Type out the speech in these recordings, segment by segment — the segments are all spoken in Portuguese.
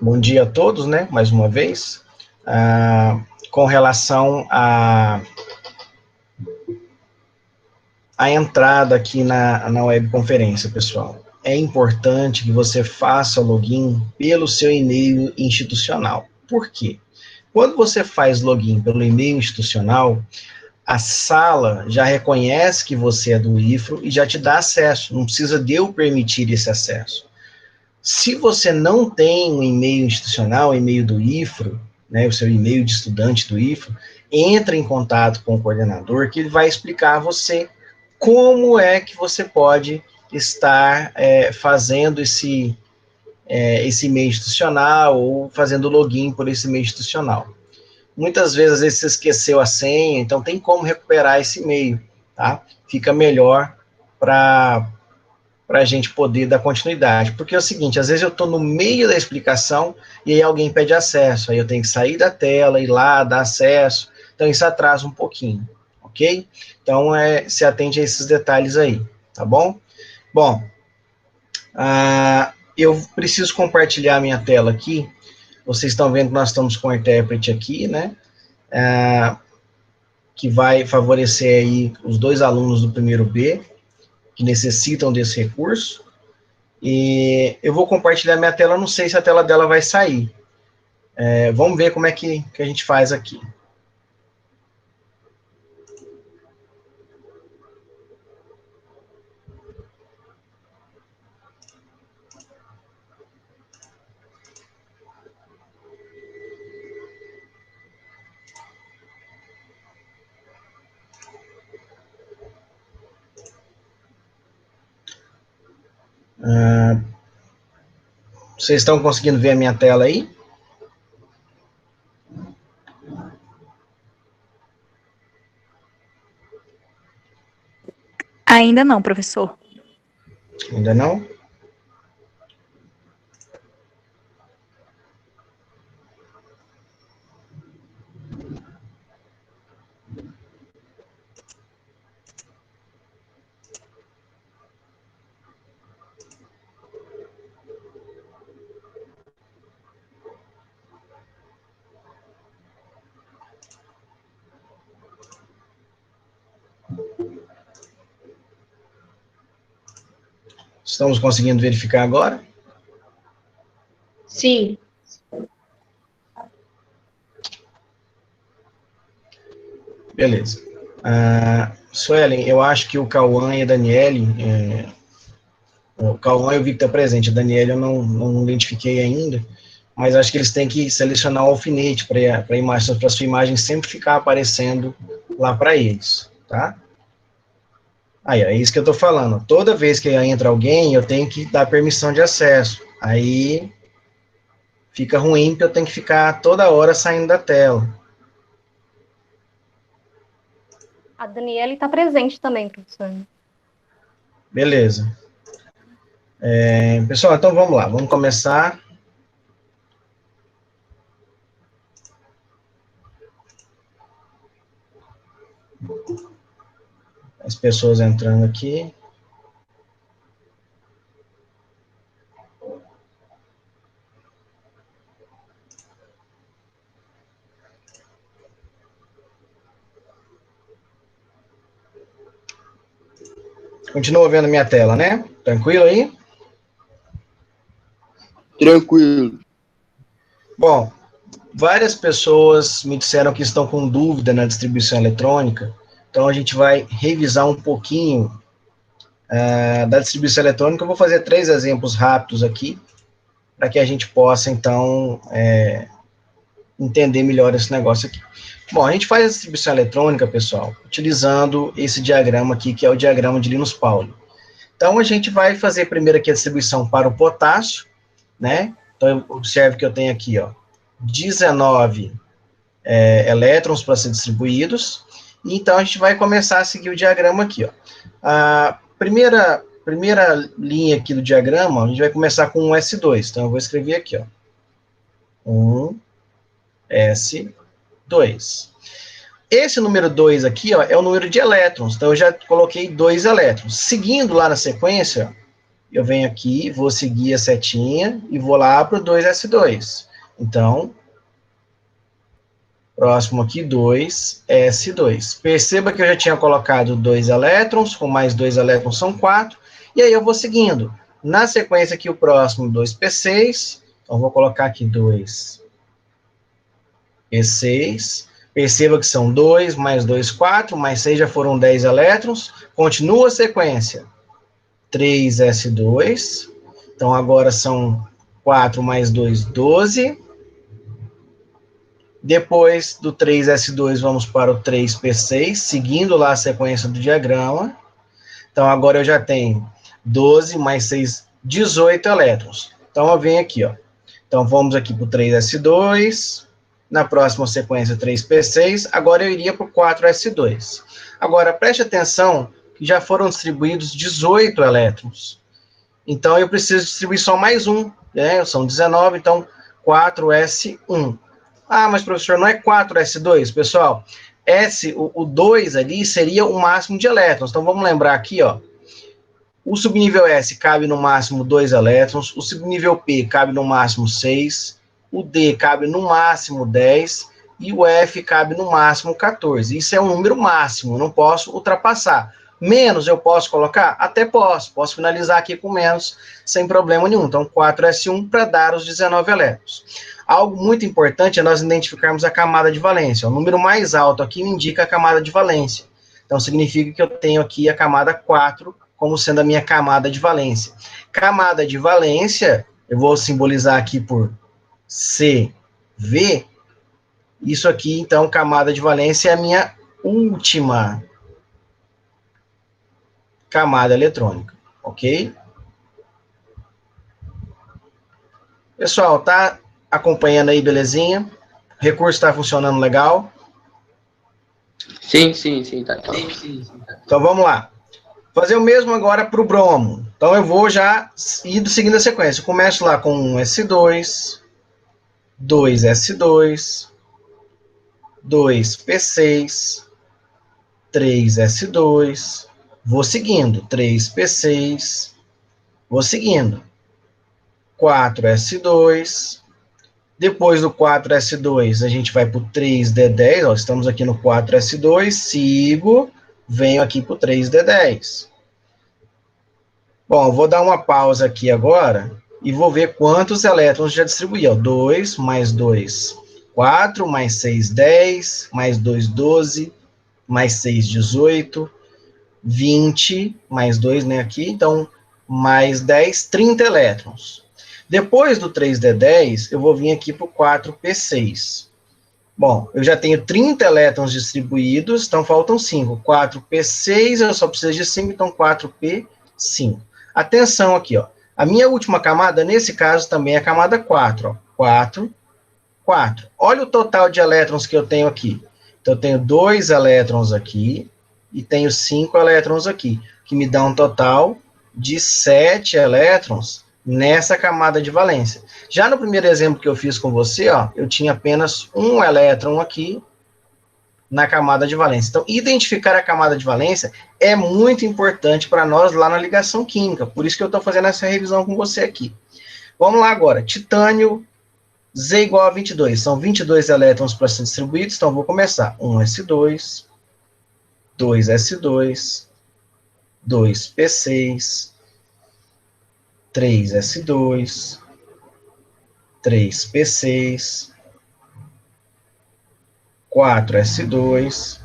Bom dia a todos, né? Mais uma vez. Com relação à entrada aqui na webconferência, pessoal. É importante que você faça o login pelo seu e-mail institucional. Por quê? Quando você faz login pelo e-mail institucional, a sala já reconhece que você é do IFRO e já te dá acesso. Não precisa de eu permitir esse acesso. Se você não tem um e-mail institucional, e-mail do IFRO, né, o seu e-mail de estudante do IFRO, entra em contato com o coordenador, que ele vai explicar a você como é que você pode estar fazendo esse e-mail institucional ou fazendo login por esse e-mail institucional. Muitas vezes, às vezes, você esqueceu a senha, então tem como recuperar esse e-mail, tá? Fica melhor para a gente poder dar continuidade. Porque é o seguinte, às vezes eu estou no meio da explicação e aí alguém pede acesso, aí eu tenho que sair da tela, ir lá, dar acesso, então isso atrasa um pouquinho, ok? Então, se atende a esses detalhes aí, tá bom? Bom, eu preciso compartilhar a minha tela aqui, vocês estão vendo que nós estamos com o intérprete aqui, né? Que vai favorecer aí os 2 alunos do primeiro B, que necessitam desse recurso. E eu vou compartilhar minha tela, não sei se a tela dela vai sair. Vamos ver como é que a gente faz aqui. Vocês estão conseguindo ver a minha tela aí? Ainda não, professor. Ainda não? Estamos conseguindo verificar agora? Sim. Beleza. Suelen, eu acho que o Cauã e a Daniele, o Cauã eu vi que está presente, a Daniele eu não identifiquei ainda, mas acho que eles têm que selecionar o alfinete para a sua imagem sempre ficar aparecendo lá para eles, tá? Aí, é isso que eu estou falando. Toda vez que entra alguém, eu tenho que dar permissão de acesso. Aí fica ruim, porque eu tenho que ficar toda hora saindo da tela. A Daniele está presente também, professor. Beleza. Pessoal, então vamos lá. Vamos começar. As pessoas entrando aqui. Continua vendo minha tela, né? Tranquilo aí? Tranquilo. Bom, várias pessoas me disseram que estão com dúvida na distribuição eletrônica, então a gente vai revisar um pouquinho da distribuição eletrônica. Eu vou fazer 3 exemplos rápidos aqui, para que a gente possa, então, entender melhor esse negócio aqui. Bom, a gente faz a distribuição eletrônica, pessoal, utilizando esse diagrama aqui, que é o diagrama de Linus Pauling. Então, a gente vai fazer primeiro aqui a distribuição para o potássio, né? Então, observe que eu tenho aqui, ó, 19 elétrons para ser distribuídos, e então a gente vai começar a seguir o diagrama aqui, ó. A primeira linha aqui do diagrama, a gente vai começar com um S2, então eu vou escrever aqui, ó, 1, S2. Esse número 2 aqui, ó, é o número de elétrons, então eu já coloquei 2 elétrons. Seguindo lá na sequência, eu venho aqui, vou seguir a setinha e vou lá para o 2s2. Então, próximo aqui, 2s2. Perceba que eu já tinha colocado 2 elétrons, com mais 2 elétrons são 4, e aí eu vou seguindo. Na sequência aqui, o próximo, 2p6, então vou colocar aqui 2p6, perceba que são 2, mais 2, 4, mais 6 já foram 10 elétrons, continua a sequência, 3s2, então agora são 4 mais 2, 12, depois do 3s2, vamos para o 3p6, seguindo lá a sequência do diagrama. Então, agora eu já tenho 12 mais 6, 18 elétrons. Então, eu venho aqui, ó. Então, vamos aqui para o 3s2, na próxima sequência 3p6, agora eu iria para o 4s2. Agora, preste atenção que já foram distribuídos 18 elétrons. Então, eu preciso distribuir só mais um, né? São 19, então 4s1. Ah, mas professor, não é 4s2, pessoal? O 2 ali seria o máximo de elétrons. Então, vamos lembrar aqui, ó. O subnível S cabe no máximo 2 elétrons, o subnível P cabe no máximo 6, o D cabe no máximo 10 e o F cabe no máximo 14. Isso é um número máximo, não posso ultrapassar. Menos eu posso colocar? Até posso. Posso finalizar aqui com menos, sem problema nenhum. Então, 4s1 para dar os 19 elétrons. Algo muito importante é nós identificarmos a camada de valência. O número mais alto aqui me indica a camada de valência. Então, significa que eu tenho aqui a camada 4 como sendo a minha camada de valência. Camada de valência, eu vou simbolizar aqui por CV. Isso aqui, então, camada de valência é a minha última camada eletrônica, ok? Pessoal, tá acompanhando aí, belezinha? O recurso está funcionando legal? Sim, tá. Então, vamos lá. Fazer o mesmo agora para o bromo. Então, eu vou já ir seguindo a sequência. Eu começo lá com 1s2, 2s2, 2p6, 3s2, vou seguindo, 3p6, vou seguindo, 4s2, depois do 4s2 a gente vai para o 3d10, ó, estamos aqui no 4s2, sigo, venho aqui para o 3d10. Bom, vou dar uma pausa aqui agora e vou ver quantos elétrons já distribuí. 2 mais 2, 4, mais 6, 10, mais 2, 12, mais 6, 18, 20, mais 2, né, aqui, então, mais 10, 30 elétrons. Depois do 3d10, eu vou vir aqui para o 4p6. Bom, eu já tenho 30 elétrons distribuídos, então faltam 5. 4p6, eu só preciso de 5, então 4p5. Atenção aqui, ó. A minha última camada, nesse caso, também é a camada 4, ó. 4, 4. Olha o total de elétrons que eu tenho aqui. Então, eu tenho 2 elétrons aqui e tenho 5 elétrons aqui, que me dá um total de 7 elétrons nessa camada de valência. Já no primeiro exemplo que eu fiz com você, ó, eu tinha apenas um elétron aqui na camada de valência. Então, identificar a camada de valência é muito importante para nós lá na ligação química. Por isso que eu estou fazendo essa revisão com você aqui. Vamos lá agora. Titânio, Z igual a 22. São 22 elétrons para ser distribuídos. Então, eu vou começar. 1s2, 2s2, 2p6, 3s2, 3p6, 4s2,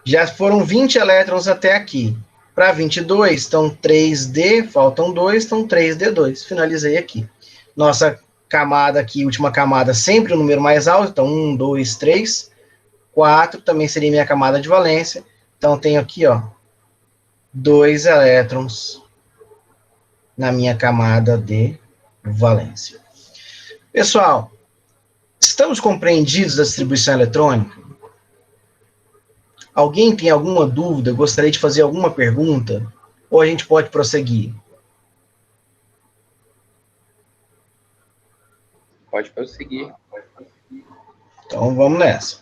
já foram 20 elétrons até aqui. Para 22, estão 3D, faltam 2, então 3D2. Finalizei aqui. Nossa camada aqui, última camada, sempre o número mais alto, então 1, 2, 3, 4, também seria minha camada de valência. Então, tenho aqui, ó, 2 elétrons na minha camada de valência. Pessoal, estamos compreendidos da distribuição eletrônica? Alguém tem alguma dúvida? Gostaria de fazer alguma pergunta? Ou a gente pode prosseguir? Pode prosseguir. Então, vamos nessa.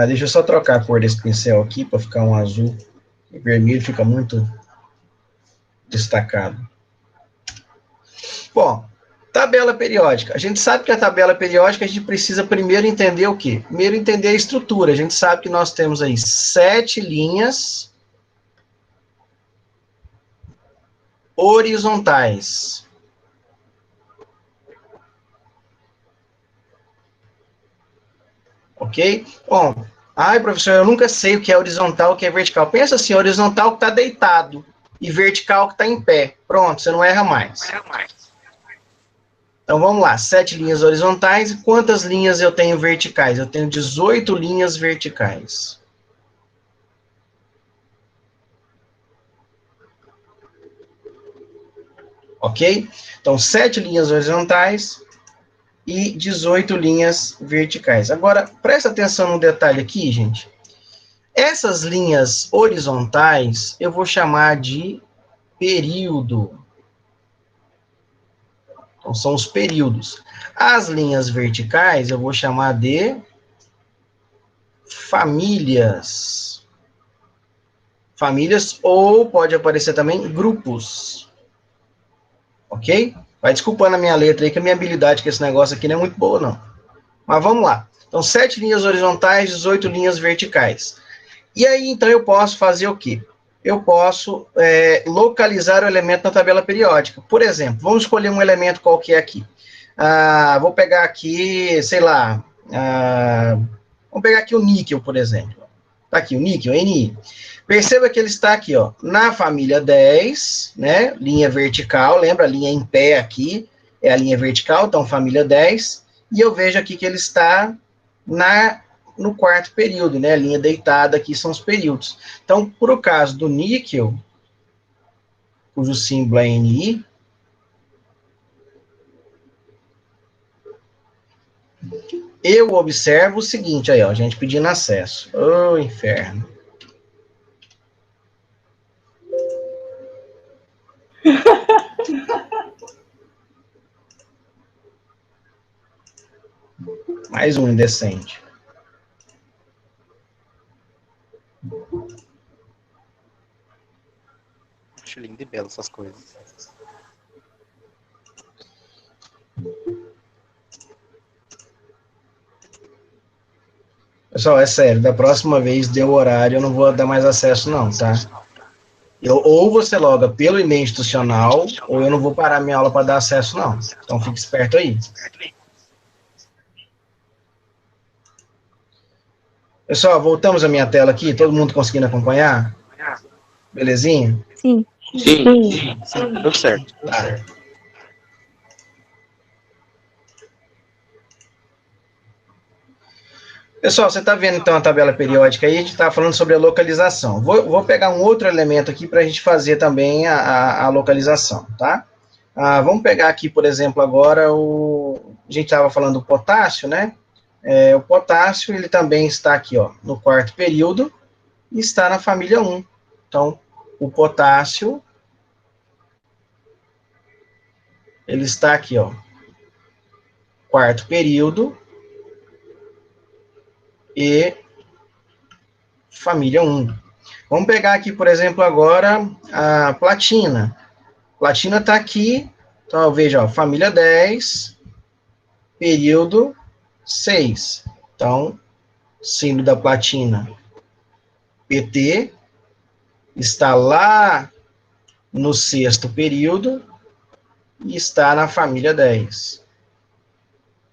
Deixa eu só trocar a cor desse pincel aqui, para ficar um azul. O vermelho fica muito destacado. Bom, tabela periódica. A gente sabe que a tabela periódica a gente precisa primeiro entender o quê? Primeiro entender a estrutura. A gente sabe que nós temos aí 7 linhas horizontais. Ok? Bom, ai, professor, eu nunca sei o que é horizontal e o que é vertical. Pensa assim, horizontal que está deitado e vertical que está em pé. Pronto, você não erra mais. Então, vamos lá. 7 linhas horizontais. E quantas linhas eu tenho verticais? Eu tenho 18 linhas verticais. Ok? Então, 7 linhas horizontais e 18 linhas verticais. Agora, presta atenção no detalhe aqui, gente. Essas linhas horizontais, eu vou chamar de período. Então, são os períodos. As linhas verticais, eu vou chamar de famílias. Famílias, ou pode aparecer também grupos. Ok? Vai desculpando a minha letra aí, que a minha habilidade com esse negócio aqui não é muito boa, não. Mas vamos lá. Então, 7 linhas horizontais, 18 linhas verticais. E aí, então, eu posso fazer o quê? Eu posso localizar o elemento na tabela periódica. Por exemplo, vamos escolher um elemento qualquer aqui. Vou pegar aqui, sei lá, vamos pegar aqui o níquel, por exemplo. Está aqui o níquel, Ni. Perceba que ele está aqui, ó, na família 10, né? Linha vertical, lembra? A linha em pé aqui é a linha vertical, então família 10. E eu vejo aqui que ele está no quarto período, né? A linha deitada aqui são os períodos. Então, por o caso do níquel, cujo símbolo é Ni, eu observo o seguinte, aí, ó, a gente pedindo acesso. Ô, inferno. Mais um indecente. Acho lindo e belo essas coisas. Pessoal, é sério, da próxima vez deu horário, eu não vou dar mais acesso não, tá? Ou você loga pelo e-mail institucional, ou eu não vou parar minha aula para dar acesso não. Então fique esperto aí. Pessoal, voltamos à minha tela aqui, todo mundo conseguindo acompanhar? Belezinha? Sim. Sim. Tudo certo. Tá. Pessoal, você está vendo então a tabela periódica aí, a gente está falando sobre a localização. Vou pegar um outro elemento aqui para a gente fazer também a localização, tá? Vamos pegar aqui, por exemplo, agora a gente estava falando do potássio, né? O potássio, ele também está aqui, ó, no quarto período e está na família 1. Então, o potássio, ele está aqui, ó, quarto período e família 1. Vamos pegar aqui, por exemplo, agora a platina. Platina está aqui, então veja, ó, família 10, período 6. Então, símbolo da platina, PT, está lá no sexto período e está na família 10.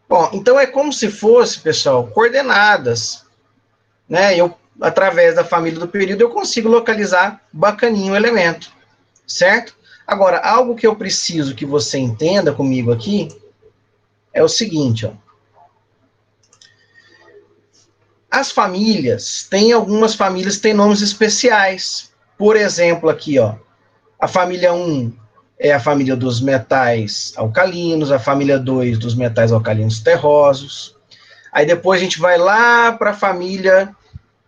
Bom, então é como se fosse, pessoal, coordenadas, né? Eu, através da família do período, eu consigo localizar bacaninho o elemento, certo? Agora, algo que eu preciso que você entenda comigo aqui é o seguinte, ó. As famílias, algumas famílias têm nomes especiais. Por exemplo, aqui, ó, a família 1 é a família dos metais alcalinos, a família 2 dos metais alcalinos terrosos. Aí depois a gente vai lá para a família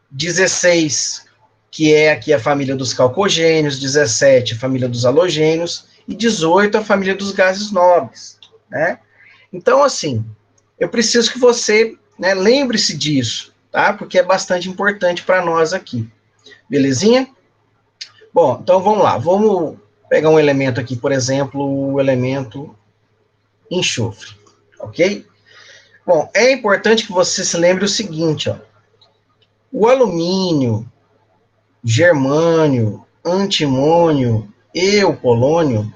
16, que é aqui a família dos calcogênios, 17 a família dos halogênios e 18 a família dos gases nobres, né? Então, assim, eu preciso que você, né, lembre-se disso, tá? Porque é bastante importante para nós aqui. Belezinha? Bom, então vamos lá. Vamos pegar um elemento aqui, por exemplo, o elemento enxofre, ok? Bom, é importante que você se lembre o seguinte, ó. O alumínio, germânio, antimônio e o polônio,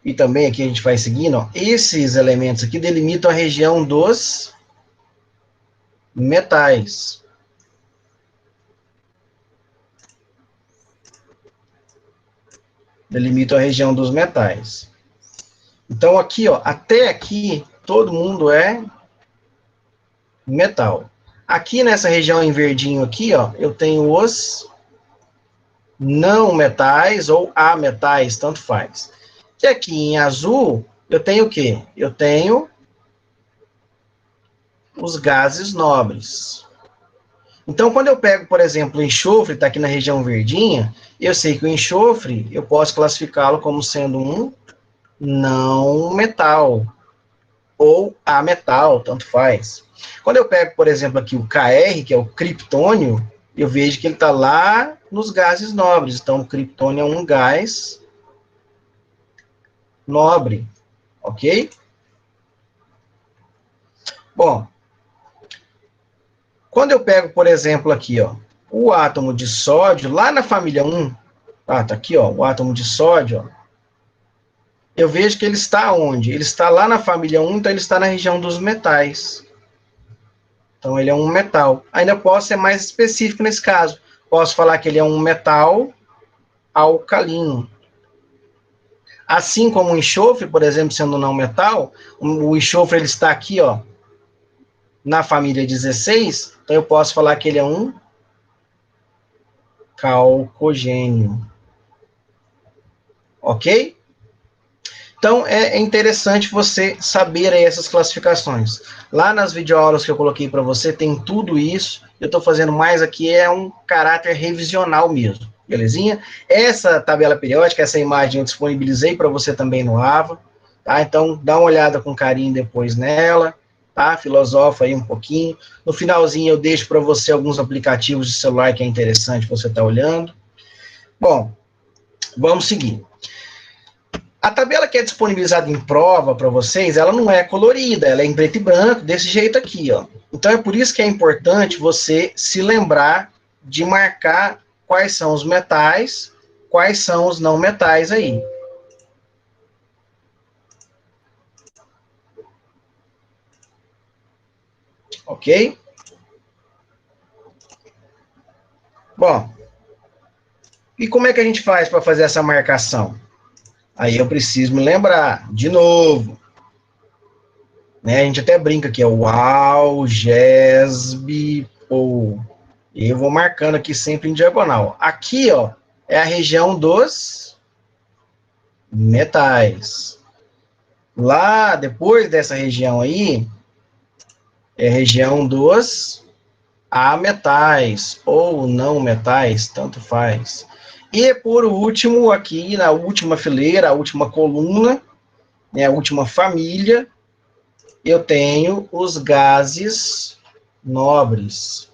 e também aqui a gente vai seguindo, ó, esses elementos aqui delimitam a região dos metais. Delimitam a região dos metais. Então, aqui, ó, até aqui, todo mundo é metal. Aqui nessa região em verdinho aqui, ó, eu tenho os não metais ou ametais, tanto faz. E aqui em azul, eu tenho o quê? Eu tenho os gases nobres. Então, quando eu pego, por exemplo, o enxofre, está aqui na região verdinha, eu sei que o enxofre, eu posso classificá-lo como sendo um não metal, ou ametal, tanto faz. Quando eu pego, por exemplo, aqui o Kr, que é o criptônio, eu vejo que ele está lá nos gases nobres. Então, o criptônio é um gás nobre, ok? Bom, quando eu pego, por exemplo, aqui, ó, o átomo de sódio, lá na família 1, tá aqui, ó, o átomo de sódio, ó, eu vejo que ele está onde? Ele está lá na família 1, então ele está na região dos metais. Então, ele é um metal. Ainda posso ser mais específico nesse caso. Posso falar que ele é um metal alcalino. Assim como o enxofre, por exemplo, sendo não metal, o enxofre ele está aqui, ó, na família 16, então eu posso falar que ele é um calcogênio. Ok? Então, é interessante você saber aí essas classificações. Lá nas videoaulas que eu coloquei para você, tem tudo isso. Eu estou fazendo mais aqui, é um caráter revisional mesmo. Belezinha? Essa tabela periódica, essa imagem eu disponibilizei para você também no AVA. Tá? Então, dá uma olhada com carinho depois nela. Tá? Filosofa aí um pouquinho. No finalzinho, eu deixo para você alguns aplicativos de celular que é interessante você estar olhando. Bom, vamos seguir. A tabela que é disponibilizada em prova para vocês, ela não é colorida, ela é em preto e branco, desse jeito aqui, ó. Então é por isso que é importante você se lembrar de marcar quais são os metais, quais são os não metais aí. Ok? Bom, e como é que a gente faz para fazer essa marcação? Aí eu preciso me lembrar, de novo, né? A gente até brinca aqui, é o algesb, ou e eu vou marcando aqui sempre em diagonal. Aqui, ó, é a região dos metais. Lá, depois dessa região aí, é a região dos ametais, ou não metais, tanto faz. E, por último, aqui na última fileira, a última coluna, né, a última família, eu tenho os gases nobres.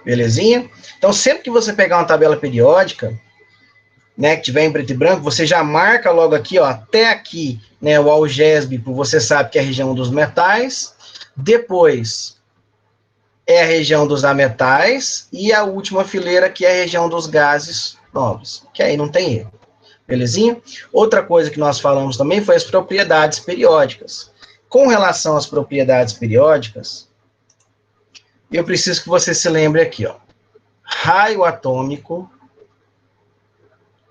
Belezinha? Então, sempre que você pegar uma tabela periódica, né, que tiver em preto e branco, você já marca logo aqui, ó, até aqui, né, o algesb, você sabe que é a região dos metais. Depois é a região dos ametais e a última fileira que é a região dos gases nobres, que aí não tem erro. Belezinha? Outra coisa que nós falamos também foi as propriedades periódicas. Com relação às propriedades periódicas, eu preciso que você se lembre aqui, ó. Raio atômico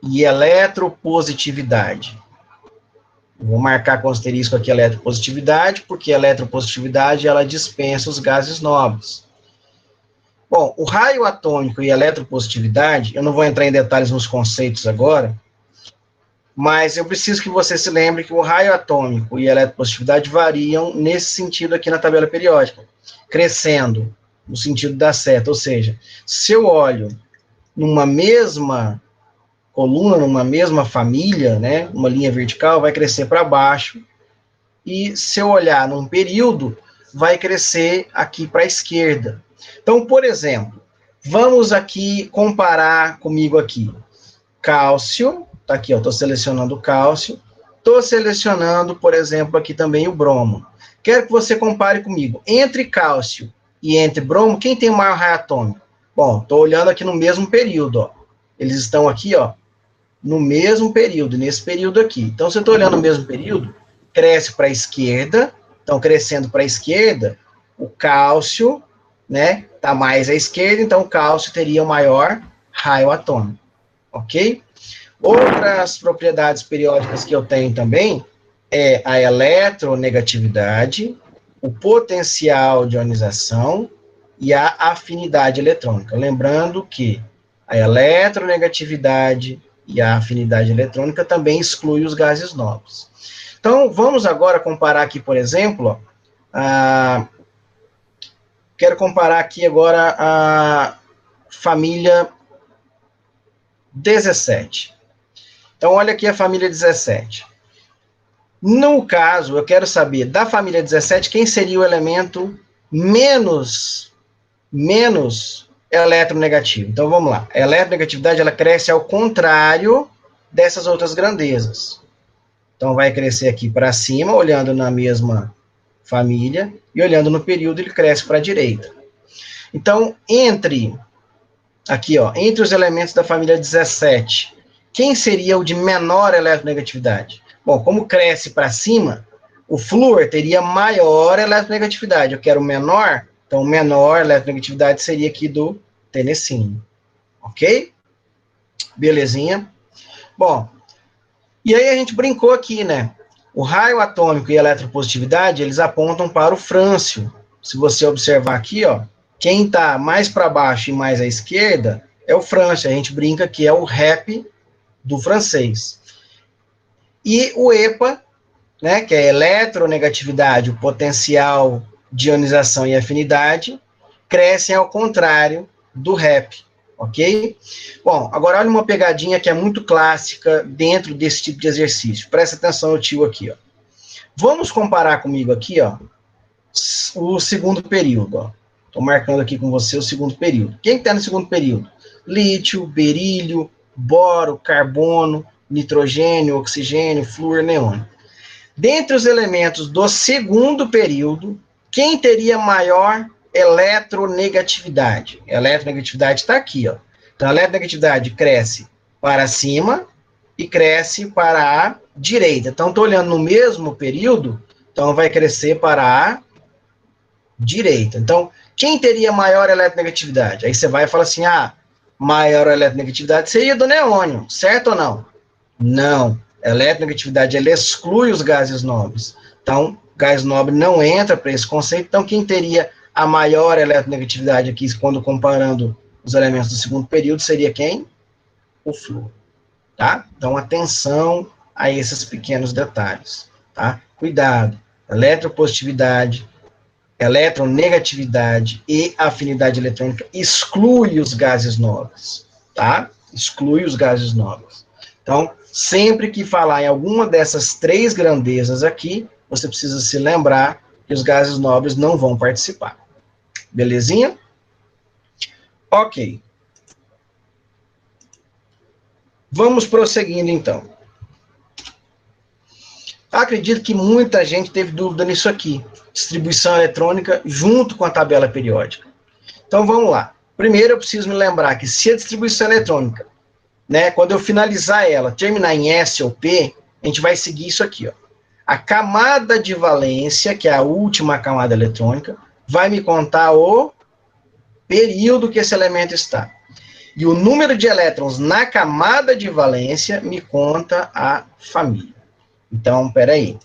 e eletropositividade. Vou marcar com asterisco aqui eletropositividade, porque a eletropositividade ela dispensa os gases nobres. Bom, o raio atômico e a eletropositividade, eu não vou entrar em detalhes nos conceitos agora, mas eu preciso que você se lembre que o raio atômico e a eletropositividade variam nesse sentido aqui na tabela periódica, crescendo no sentido da seta, ou seja, se eu olho numa mesma coluna, numa mesma família, né, uma linha vertical, vai crescer para baixo, e se eu olhar num período, vai crescer aqui para a esquerda. Então, por exemplo, vamos aqui comparar comigo aqui. Cálcio, tá aqui, ó, estou selecionando o cálcio. Estou selecionando, por exemplo, aqui também o bromo. Quero que você compare comigo. Entre cálcio e entre bromo, quem tem o maior raio atômico? Bom, estou olhando aqui no mesmo período, ó. Eles estão aqui, ó, no mesmo período, nesse período aqui. Então, se eu estou olhando no mesmo período, cresce para a esquerda. Então, crescendo para a esquerda, o cálcio, né, está mais à esquerda, então o cálcio teria o maior raio atômico, ok? Outras propriedades periódicas que eu tenho também é a eletronegatividade, o potencial de ionização e a afinidade eletrônica. Lembrando que a eletronegatividade e a afinidade eletrônica também exclui os gases nobres. Então, vamos agora comparar aqui, por exemplo, quero comparar aqui agora a família 17. Então, olha aqui a família 17. No caso, eu quero saber da família 17 quem seria o elemento menos eletronegativo. Então, vamos lá. A eletronegatividade, ela cresce ao contrário dessas outras grandezas. Então, vai crescer aqui para cima, olhando na mesma família, e olhando no período, ele cresce para a direita. Então, entre os elementos da família 17, quem seria o de menor eletronegatividade? Bom, como cresce para cima, o flúor teria maior eletronegatividade. Eu quero menor, então menor eletronegatividade seria aqui do tenecínio. Ok? Belezinha? Bom, e aí a gente brincou aqui, né? O raio atômico e a eletropositividade, eles apontam para o frâncio. Se você observar aqui, ó, quem está mais para baixo e mais à esquerda é o frâncio. A gente brinca que é o rap do francês. E o EPA, né, que é a eletronegatividade, o potencial de ionização e afinidade, crescem ao contrário do rep, ok? Bom, agora olha uma pegadinha que é muito clássica dentro desse tipo de exercício. Presta atenção no tio aqui, ó. Vamos comparar comigo aqui, ó, o segundo período, ó. Estou marcando aqui com você o segundo período. Quem está no segundo período? Lítio, berílio, boro, carbono, nitrogênio, oxigênio, flúor, neônio. Dentre os elementos do segundo período, quem teria maior eletronegatividade? A eletronegatividade está aqui, ó. Então, a eletronegatividade cresce para cima e cresce para a direita. Então, estou olhando no mesmo período, então vai crescer para a direita. Então, quem teria maior eletronegatividade? Aí você vai e fala assim, maior eletronegatividade seria do neônio, certo ou não? Não. A eletronegatividade, ela exclui os gases nobres. Então, gás nobre não entra para esse conceito. Então, quem teria a maior eletronegatividade aqui, quando comparando os elementos do segundo período, seria quem? O flúor. Tá? Então, atenção a esses pequenos detalhes. Tá? Cuidado. Eletropositividade, eletronegatividade e afinidade eletrônica exclui os gases nobres. Tá? Exclui os gases nobres. Então, sempre que falar em alguma dessas três grandezas aqui, você precisa se lembrar que os gases nobres não vão participar. Belezinha? Ok. Vamos prosseguindo, então. Acredito que muita gente teve dúvida nisso aqui. Distribuição eletrônica junto com a tabela periódica. Então, vamos lá. Primeiro, eu preciso me lembrar que se a distribuição eletrônica, né, quando eu finalizar ela, terminar em S ou P, a gente vai seguir isso aqui, ó. A camada de valência, que é a última camada eletrônica, vai me contar o período que esse elemento está. E o número de elétrons na camada de valência me conta a família. Então, peraí.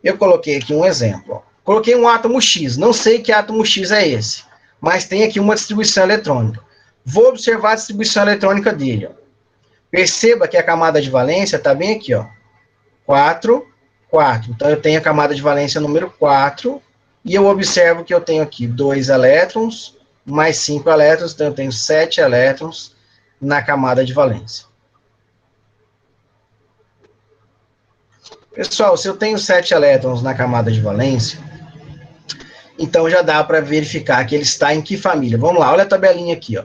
Eu coloquei aqui um exemplo, ó. Coloquei um átomo X, não sei que átomo X é esse, mas tem aqui uma distribuição eletrônica. Vou observar a distribuição eletrônica dele, ó. Perceba que a camada de valência está bem aqui, ó. 4, 4. Então, eu tenho a camada de valência número 4, e eu observo que eu tenho aqui 2 elétrons, mais 5 elétrons, então eu tenho 7 elétrons na camada de valência. Pessoal, se eu tenho 7 elétrons na camada de valência, então já dá para verificar que ele está em que família. Vamos lá, olha a tabelinha aqui, ó.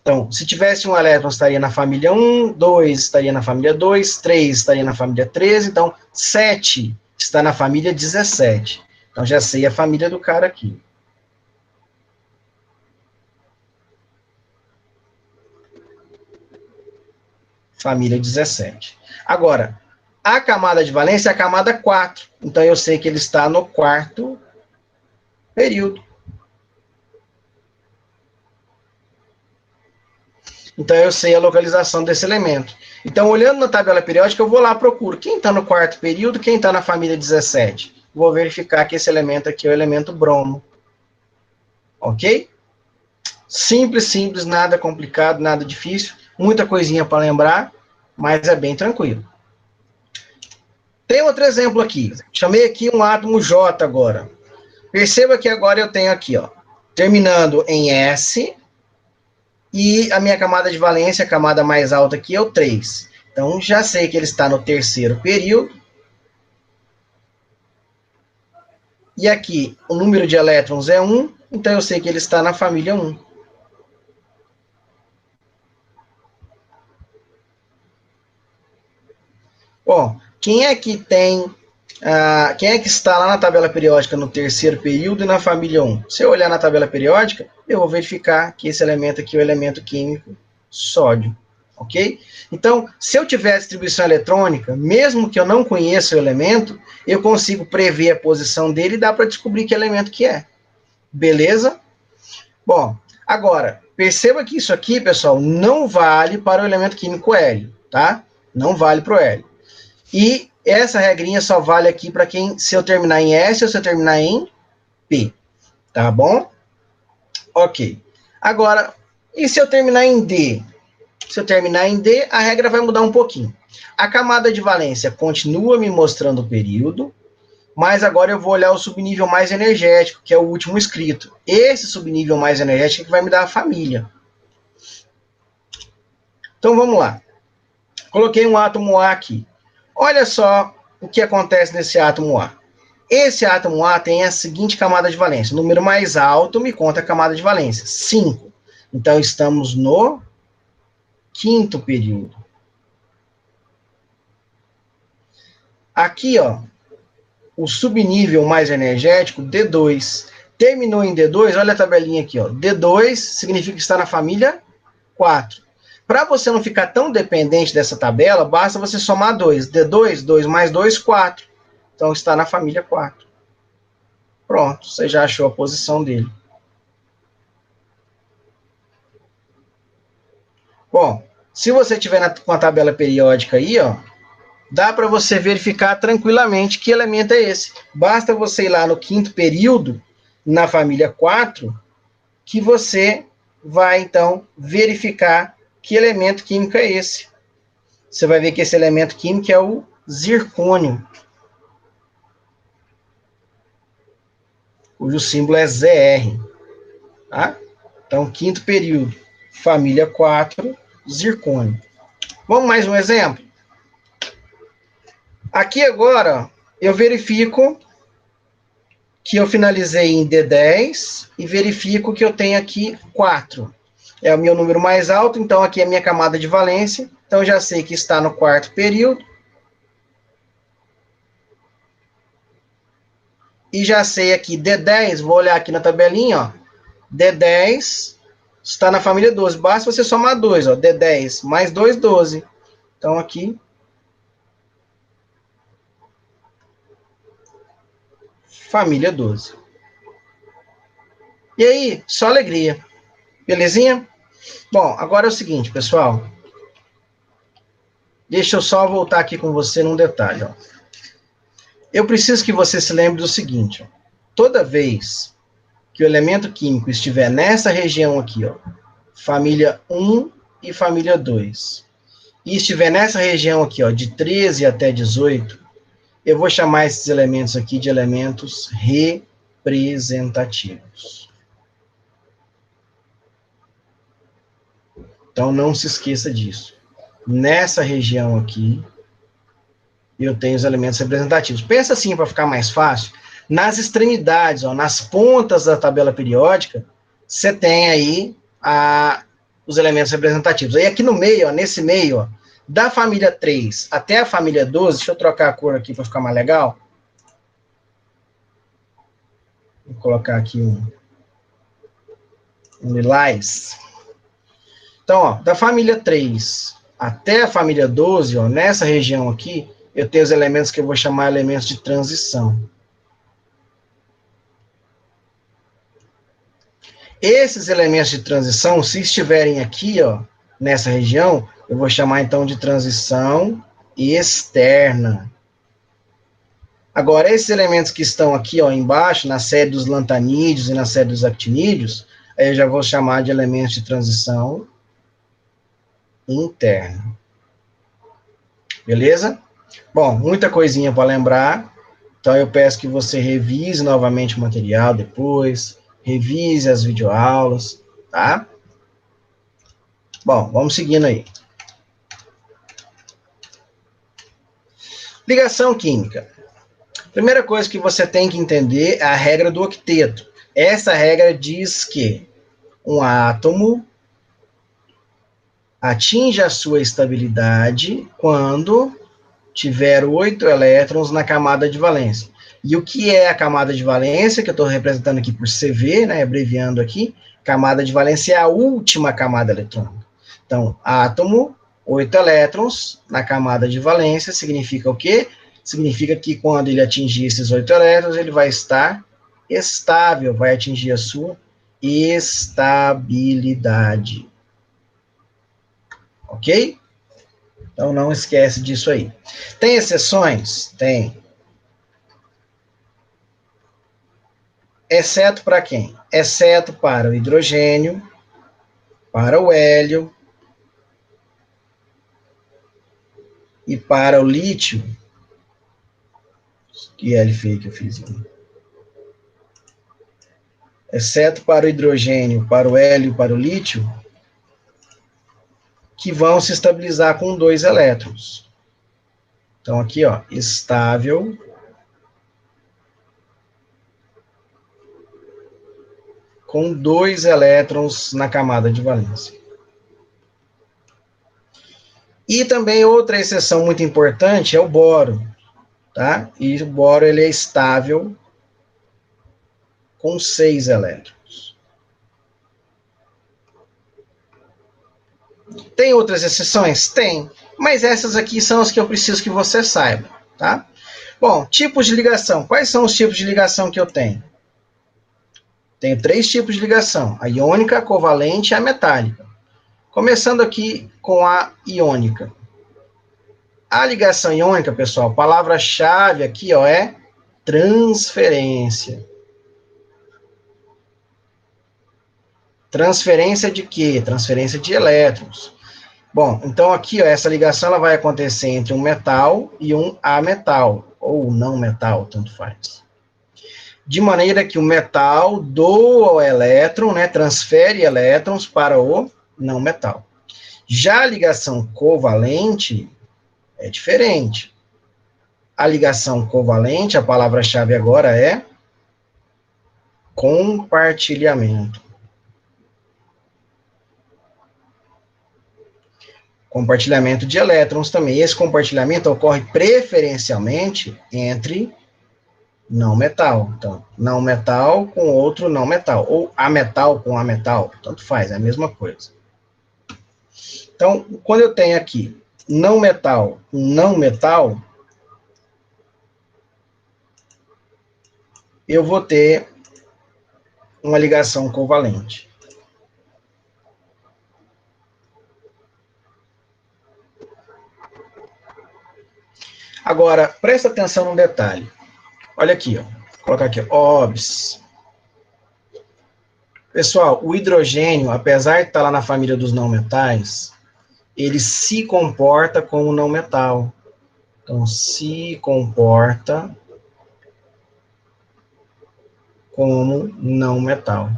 Então, se tivesse um elétron, estaria na família 1, 2 estaria na família 2, 3 estaria na família 13, então 7 está na família 17. Então já sei a família do cara aqui. Família 17. Agora, a camada de valência é a camada 4. Então eu sei que ele está no quarto período. Então eu sei a localização desse elemento. Então, olhando na tabela periódica, eu vou lá, procuro quem está no quarto período, quem está na família 17. Vou verificar que esse elemento aqui é o elemento bromo. Ok? Simples, simples, nada complicado, nada difícil. Muita coisinha para lembrar, mas é bem tranquilo. Tem outro exemplo aqui. Chamei aqui um átomo J agora. Perceba que agora eu tenho aqui, ó, terminando em S, e a minha camada de valência, a camada mais alta aqui, é o 3. Então, já sei que ele está no terceiro período. E aqui, o número de elétrons é 1, então eu sei que ele está na família 1. Bom, quem é que está lá na tabela periódica no terceiro período e na família 1? Se eu olhar na tabela periódica, eu vou verificar que esse elemento aqui é o elemento químico sódio, ok? Então, se eu tiver a distribuição eletrônica, mesmo que eu não conheça o elemento, eu consigo prever a posição dele e dá para descobrir que elemento que é. Beleza? Bom, agora, perceba que isso aqui, pessoal, não vale para o elemento químico hélio, tá? Não vale para o hélio. E essa regrinha só vale aqui para quem, se eu terminar em S ou se eu terminar em P. Tá bom? Ok. Agora, e se eu terminar em D? Se eu terminar em D, a regra vai mudar um pouquinho. A camada de valência continua me mostrando o período, mas agora eu vou olhar o subnível mais energético, que é o último escrito. Esse subnível mais energético que vai me dar a família. Então vamos lá. Coloquei um átomo A aqui. Olha só o que acontece nesse átomo A. Esse átomo A tem a seguinte camada de valência. O número mais alto me conta a camada de valência, 5. Então, estamos no quinto período. Aqui, ó, o subnível mais energético, D2. Terminou em D2, olha a tabelinha aqui, ó. D2 significa que está na família 4. Para você não ficar tão dependente dessa tabela, basta você somar 2. D2, 2 mais 2, 4. Então, está na família 4. Pronto, você já achou a posição dele. Bom, se você tiver com a tabela periódica aí, ó, dá para você verificar tranquilamente que elemento é esse. Basta você ir lá no quinto período, na família 4, que você vai, então, verificar que elemento químico é esse. Você vai ver que esse elemento químico é o zircônio, cujo símbolo é ZR. Tá? Então, quinto período, família 4, zircônio. Vamos mais um exemplo? Aqui agora, eu verifico que eu finalizei em D10 e verifico que eu tenho aqui 4. É o meu número mais alto, então aqui é a minha camada de valência. Então, já sei que está no quarto período. E já sei aqui, D10, vou olhar aqui na tabelinha, ó. D10 está na família 12. Basta você somar 2, ó. D10 mais 2, 12. Então, aqui, família 12. E aí, só alegria. Belezinha? Bom, agora é o seguinte, pessoal. Deixa eu só voltar aqui com você num detalhe, ó. Eu preciso que você se lembre do seguinte, ó. Toda vez que o elemento químico estiver nessa região aqui, ó, família 1 e família 2, e estiver nessa região aqui, ó, de 13 até 18, eu vou chamar esses elementos aqui de elementos representativos. Então, não se esqueça disso. Nessa região aqui, e eu tenho os elementos representativos. Pensa assim, para ficar mais fácil, nas extremidades, ó, nas pontas da tabela periódica, você tem aí os elementos representativos. Aí aqui no meio, ó, nesse meio, ó, da família 3 até a família 12, deixa eu trocar a cor aqui para ficar mais legal. Vou colocar aqui um lilás. Então, ó, da família 3 até a família 12, ó, nessa região aqui, eu tenho os elementos que eu vou chamar elementos de transição. Esses elementos de transição, se estiverem aqui, ó, nessa região, eu vou chamar então de transição externa. Agora, esses elementos que estão aqui, ó, embaixo, na série dos lantanídeos e na série dos actinídeos, aí eu já vou chamar de elementos de transição interna. Beleza? Bom, muita coisinha para lembrar. Então, eu peço que você revise novamente o material depois, revise as videoaulas, tá? Bom, vamos seguindo aí. Ligação química. Primeira coisa que você tem que entender é a regra do octeto. Essa regra diz que um átomo atinge a sua estabilidade quando tiver 8 elétrons na camada de valência. E o que é a camada de valência, que eu estou representando aqui por CV, né, abreviando aqui, camada de valência é a última camada eletrônica. Então, átomo, 8 elétrons na camada de valência, significa o quê? Significa que quando ele atingir esses 8 elétrons, ele vai estar estável, vai atingir a sua estabilidade. Ok? Então, não esquece disso aí. Tem exceções? Tem. Exceto para quem? Exceto para o hidrogênio, para o hélio e para o lítio. Que L feio que eu fiz aqui. Exceto para o hidrogênio, para o hélio e para o lítio, que vão se estabilizar com 2 elétrons. Então, aqui, ó, estável com 2 elétrons na camada de valência. E também outra exceção muito importante é o boro, tá? E o boro, ele é estável com 6 elétrons. Tem outras exceções? Tem. Mas essas aqui são as que eu preciso que você saiba, tá? Bom, tipos de ligação. Quais são os tipos de ligação que eu tenho? Tenho 3 tipos de ligação. A iônica, a covalente e a metálica. Começando aqui com a iônica. A ligação iônica, pessoal, palavra-chave aqui, ó, é transferência. Transferência de quê? Transferência de elétrons. Bom, então aqui, ó, essa ligação ela vai acontecer entre um metal e um ametal, ou não metal, tanto faz. De maneira que o metal doa o elétron, né, transfere elétrons para o não metal. Já a ligação covalente é diferente. A ligação covalente, a palavra-chave agora é compartilhamento. Compartilhamento de elétrons também. Esse compartilhamento ocorre preferencialmente entre não metal. Então, não metal com outro não metal. Ou ametal com ametal. Tanto faz, é a mesma coisa. Então, quando eu tenho aqui não metal com não metal, eu vou ter uma ligação covalente. Agora, presta atenção num detalhe. Olha aqui, ó. Vou colocar aqui, ó, OBS. Pessoal, o hidrogênio, apesar de estar lá na família dos não metais, ele se comporta como não metal. Então, se comporta como não metal.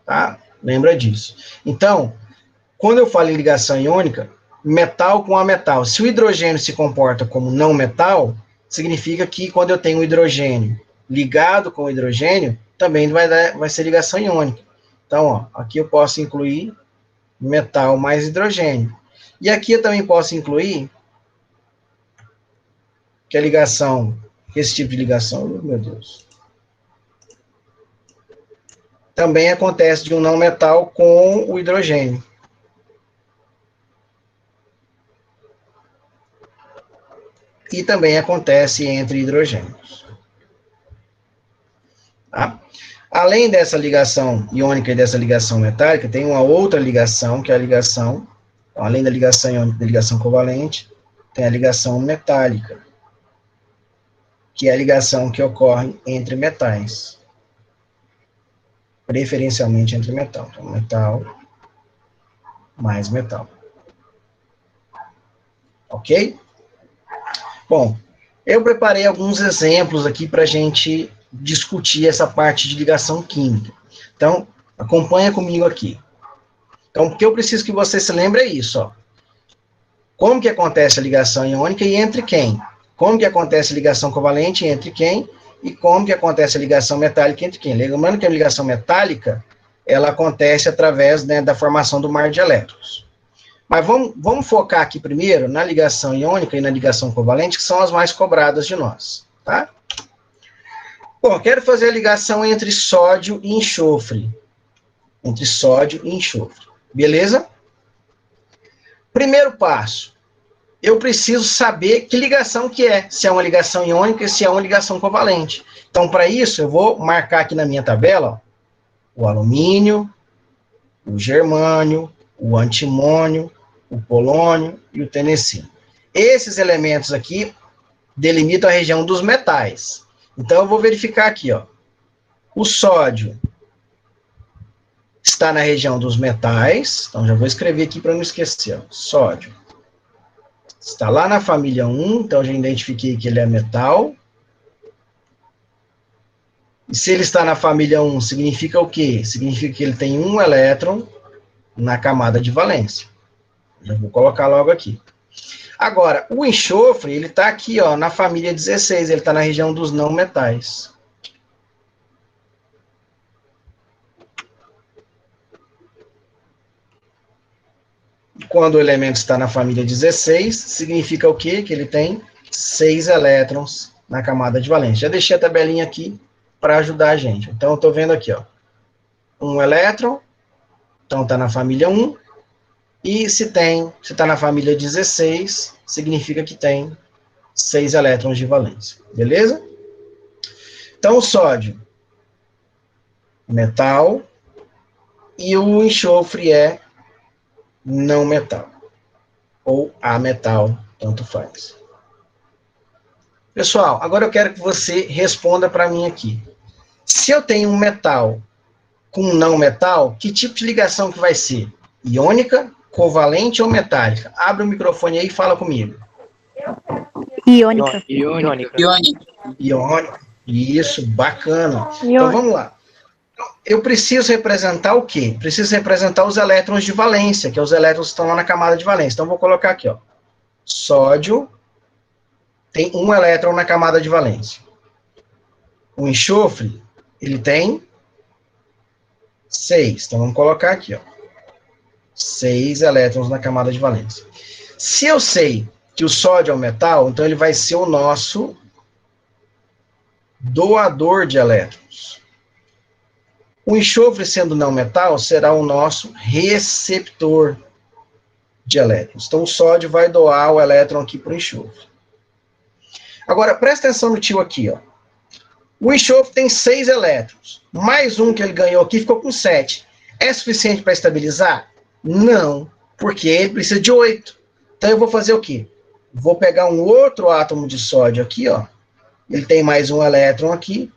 Tá? Lembra disso. Então, quando eu falo em ligação iônica, metal com ametal. Se o hidrogênio se comporta como não metal, significa que quando eu tenho o hidrogênio ligado com o hidrogênio, também vai ser ligação iônica. Então, ó, aqui eu posso incluir metal mais hidrogênio. E aqui eu também posso incluir que a ligação, esse tipo de ligação, meu Deus, também acontece de um não metal com o hidrogênio. E também acontece entre hidrogênios. Tá? Além dessa ligação iônica e dessa ligação metálica, tem uma outra ligação, que é a ligação, além da ligação iônica e da ligação covalente, tem a ligação metálica, que é a ligação que ocorre entre metais. Preferencialmente entre metal. Então, metal mais metal. Ok? Bom, eu preparei alguns exemplos aqui para a gente discutir essa parte de ligação química. Então, acompanha comigo aqui. Então, o que eu preciso que você se lembre é isso, ó. Como que acontece a ligação iônica e entre quem? Como que acontece a ligação covalente entre quem? E como que acontece a ligação metálica entre quem? Lembrando que a ligação metálica, ela acontece através, né, da formação do mar de elétrons. Mas vamos focar aqui primeiro na ligação iônica e na ligação covalente, que são as mais cobradas de nós, tá? Bom, quero fazer a ligação entre sódio e enxofre. Entre sódio e enxofre. Beleza? Primeiro passo. Eu preciso saber que ligação que é. Se é uma ligação iônica e se é uma ligação covalente. Então, para isso, eu vou marcar aqui na minha tabela, ó, o alumínio, o germânio, o antimônio, o polônio e o tennessino. Esses elementos aqui delimitam a região dos metais. Então, eu vou verificar aqui, ó. O sódio está na região dos metais. Então, já vou escrever aqui para não esquecer, ó. Sódio está lá na família 1, então, já identifiquei que ele é metal. E se ele está na família 1, significa o quê? Significa que ele tem um elétron na camada de valência. Já vou colocar logo aqui. Agora, o enxofre, ele está aqui, ó, na família 16, ele está na região dos não metais. Quando o elemento está na família 16, significa o quê? Que ele tem 6 elétrons na camada de valência. Já deixei a tabelinha aqui para ajudar a gente. Então, eu estou vendo aqui, ó, um elétron, então está na família 1, e se está na família 16, significa que tem 6 elétrons de valência. Beleza? Então, o sódio, metal, e o enxofre é não metal, ou ametal, tanto faz. Pessoal, agora eu quero que você responda para mim aqui. Se eu tenho um metal com um não metal, que tipo de ligação que vai ser? Iônica, covalente ou metálica? Abre o microfone aí e fala comigo. Iônica. Iônica. Isso, bacana. Então, vamos lá. Eu preciso representar o quê? Preciso representar os elétrons de valência, que é os elétrons que estão lá na camada de valência. Então, vou colocar aqui, ó. Sódio tem um elétron na camada de valência. O enxofre, ele tem 6. Então, vamos colocar aqui, ó. 6 elétrons na camada de valência. Se eu sei que o sódio é um metal, então ele vai ser o nosso doador de elétrons. O enxofre, sendo não metal, será o nosso receptor de elétrons. Então, o sódio vai doar o elétron aqui para o enxofre. Agora, presta atenção no tio aqui, ó. O enxofre tem 6 elétrons. Mais um que ele ganhou aqui, ficou com 7. É suficiente para estabilizar? Não, porque ele precisa de 8. Então, eu vou fazer o quê? Vou pegar um outro átomo de sódio aqui, ó. Ele tem mais um elétron aqui.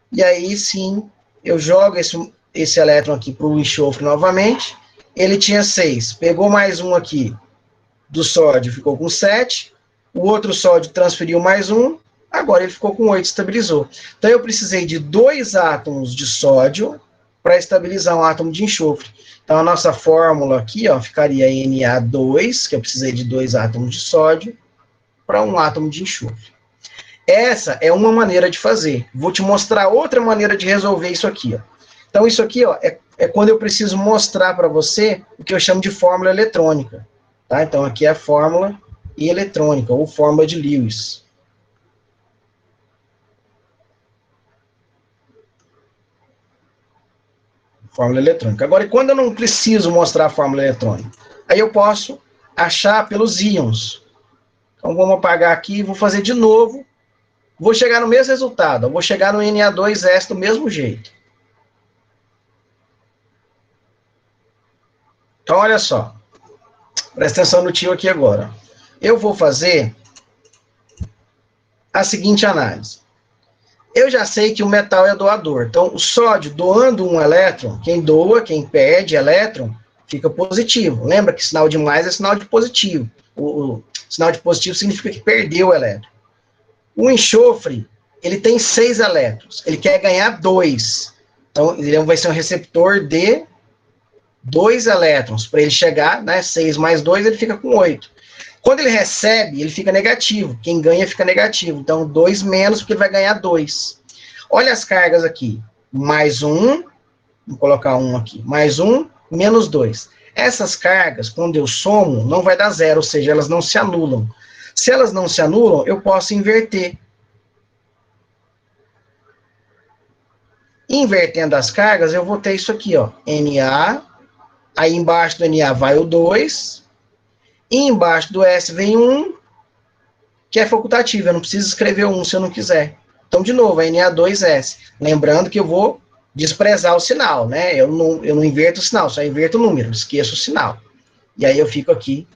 E aí, sim, eu jogo esse elétron aqui para o enxofre novamente. Ele tinha 6. Pegou mais um aqui do sódio, ficou com 7. O outro sódio transferiu mais um. Agora ele ficou com 8, estabilizou. Então, eu precisei de 2 átomos de sódio para estabilizar um átomo de enxofre. Então, a nossa fórmula aqui, ó, ficaria Na2, que eu precisei de 2 átomos de sódio, para um átomo de enxofre. Essa é uma maneira de fazer. Vou te mostrar outra maneira de resolver isso aqui, ó. Então, isso aqui, ó, é quando eu preciso mostrar para você o que eu chamo de fórmula eletrônica. Tá? Então, aqui é a fórmula eletrônica, ou fórmula de Lewis. Fórmula eletrônica. Agora, e quando eu não preciso mostrar a fórmula eletrônica? Aí eu posso achar pelos íons. Então, vamos apagar aqui e vou fazer de novo. Vou chegar no mesmo resultado. Eu vou chegar no Na2S do mesmo jeito. Então, olha só. Presta atenção no tio aqui agora. Eu vou fazer a seguinte análise. Eu já sei que o metal é doador. Então, o sódio doando um elétron, quem doa, quem perde elétron, fica positivo. Lembra que sinal de mais é sinal de positivo. O sinal de positivo significa que perdeu o elétron. O enxofre, ele tem 6 elétrons. Ele quer ganhar 2. Então, ele vai ser um receptor de 2 elétrons. Para ele chegar, né, 6 mais 2, ele fica com 8. Quando ele recebe, ele fica negativo. Quem ganha fica negativo. Então, 2 menos, porque ele vai ganhar 2. Olha as cargas aqui. Mais 1, vou colocar 1 aqui. Mais 1, menos 2. Essas cargas, quando eu somo, não vai dar 0, ou seja, elas não se anulam. Se elas não se anulam, eu posso inverter. Invertendo as cargas, eu vou ter isso aqui, ó. Na, aí embaixo do Na vai o 2, e embaixo do S vem 1, que é facultativo, eu não preciso escrever 1 se eu não quiser. Então, de novo, é Na2S. Lembrando que eu vou desprezar o sinal, né? Eu não inverto o sinal, só inverto o número, esqueço o sinal. E aí eu fico aqui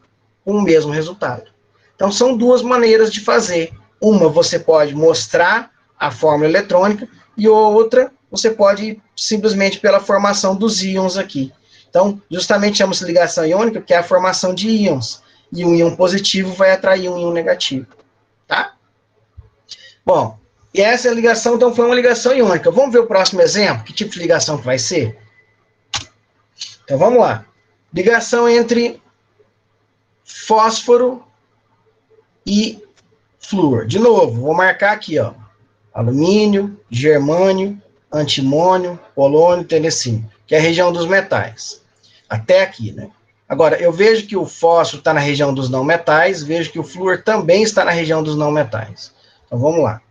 com o mesmo resultado. Então, são 2 maneiras de fazer. Uma, você pode mostrar a fórmula eletrônica, e outra, você pode ir simplesmente pela formação dos íons aqui. Então, justamente chama-se ligação iônica, porque é a formação de íons. E um íon positivo vai atrair um íon negativo. Tá? Bom, e essa ligação, então, foi uma ligação iônica. Vamos ver o próximo exemplo? Que tipo de ligação que vai ser? Então, vamos lá. Ligação entre fósforo e flúor. De novo, vou marcar aqui, ó. Alumínio, germânio, antimônio, polônio, telecínio, que é a região dos metais. Até aqui, né? Agora, eu vejo que o fósforo está na região dos não metais, vejo que o flúor também está na região dos não metais. Então, vamos lá.